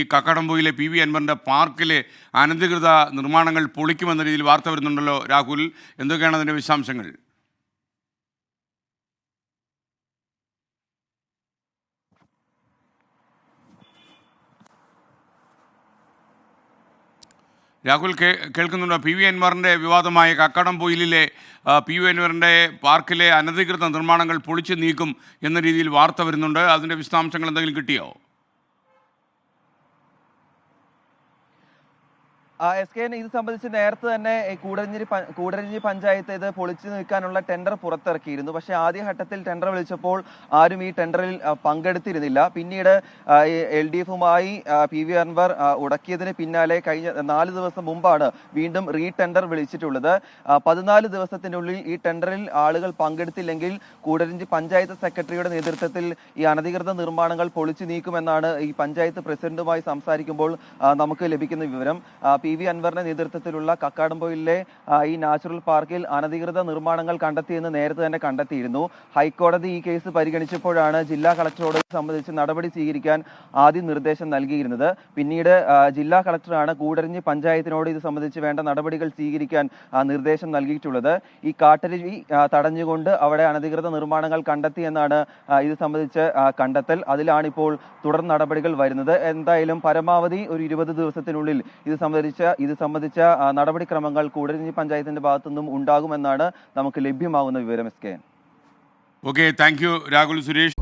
ഈ കക്കടംപൊയിലെ P V അൻവറിൻ്റെ പാർക്കിലെ അനധികൃത നിർമ്മാണങ്ങൾ പൊളിക്കുമെന്ന രീതിയിൽ വാർത്ത വരുന്നുണ്ടല്ലോ രാഹുൽ, എന്തൊക്കെയാണ് അതിൻ്റെ വിശദാംശങ്ങൾ? രാഹുൽ കേൾക്കുന്നുണ്ടോ? പി വി അൻവറിൻ്റെ വിവാദമായ കക്കടംപൊയിലിലെ പി വി അൻവറിൻ്റെ പാർക്കിലെ അനധികൃത നിർമ്മാണങ്ങൾ പൊളിച്ചു നീക്കും എന്ന രീതിയിൽ വാർത്ത വരുന്നുണ്ട്. അതിൻ്റെ വിശദാംശങ്ങൾ എന്തെങ്കിലും കിട്ടിയോ? SKN ഇത് സംബന്ധിച്ച് നേരത്തെ തന്നെ കൂടരഞ്ഞി പഞ്ചായത്ത് ഇത് പൊളിച്ചു നീക്കാനുള്ള ടെൻഡർ പുറത്തിറക്കിയിരുന്നു. പക്ഷേ ആദ്യഘട്ടത്തിൽ ടെൻഡർ വിളിച്ചപ്പോൾ ആരും ഈ ടെൻഡറിൽ പങ്കെടുത്തിരുന്നില്ല. പിന്നീട് LDFുമായി പി വി അൻവർ ഉടക്കിയതിന് പിന്നാലെ കഴിഞ്ഞ 4 ദിവസം മുമ്പാണ് വീണ്ടും ടെൻഡർ വിളിച്ചിട്ടുള്ളത്. 14 ദിവസത്തിനുള്ളിൽ ഈ ടെൻഡറിൽ ആളുകൾ പങ്കെടുത്തില്ലെങ്കിൽ കൂടരഞ്ഞി പഞ്ചായത്ത് സെക്രട്ടറിയുടെ നേതൃത്വത്തിൽ ഈ അനധികൃത നിർമ്മാണങ്ങൾ പൊളിച്ചു നീക്കുമെന്നാണ് ഈ പഞ്ചായത്ത് പ്രസിഡന്റുമായി സംസാരിക്കുമ്പോൾ നമുക്ക് ലഭിക്കുന്ന വിവരം. പി വി അൻവറിന്റെ നേതൃത്വത്തിലുള്ള കക്കാടംപൊയിലിലെ ഈ നാച്ചുറൽ പാർക്കിൽ അനധികൃത നിർമ്മാണങ്ങൾ കണ്ടെത്തിയെന്ന് നേരത്തെ തന്നെ കണ്ടെത്തിയിരുന്നു. ഹൈക്കോടതി ഈ കേസ് പരിഗണിച്ചപ്പോഴാണ് ജില്ലാ കളക്ടറോട് സംബന്ധിച്ച് നടപടി സ്വീകരിക്കാൻ ആദ്യം നിർദ്ദേശം നൽകിയിരുന്നത്. പിന്നീട് ജില്ലാ കളക്ടറാണ് കൂടരഞ്ഞി പഞ്ചായത്തിനോട് ഇത് സംബന്ധിച്ച് വേണ്ട നടപടികൾ സ്വീകരിക്കാൻ നിർദ്ദേശം നൽകിയിട്ടുള്ളത്. ഈ കാട്ടരുവി തടഞ്ഞുകൊണ്ട് അവിടെ അനധികൃത നിർമ്മാണങ്ങൾ കണ്ടെത്തിയെന്നാണ് ഇത് സംബന്ധിച്ച് കണ്ടെത്തൽ. അതിലാണിപ്പോൾ തുടർ നടപടികൾ വരുന്നത്. എന്തായാലും പരമാവധി ഒരു 20 ദിവസത്തിനുള്ളിൽ ഇത് സംബന്ധിച്ച നടപടിക്രമങ്ങൾ കൂടരഞ്ഞി പഞ്ചായത്തിന്റെ ഭാഗത്തുനിന്നും ഉണ്ടാകുമെന്നാണ് നമുക്ക് ലഭ്യമാകുന്ന വിവരം. SKN. Okay, thank you Rahul Suresh.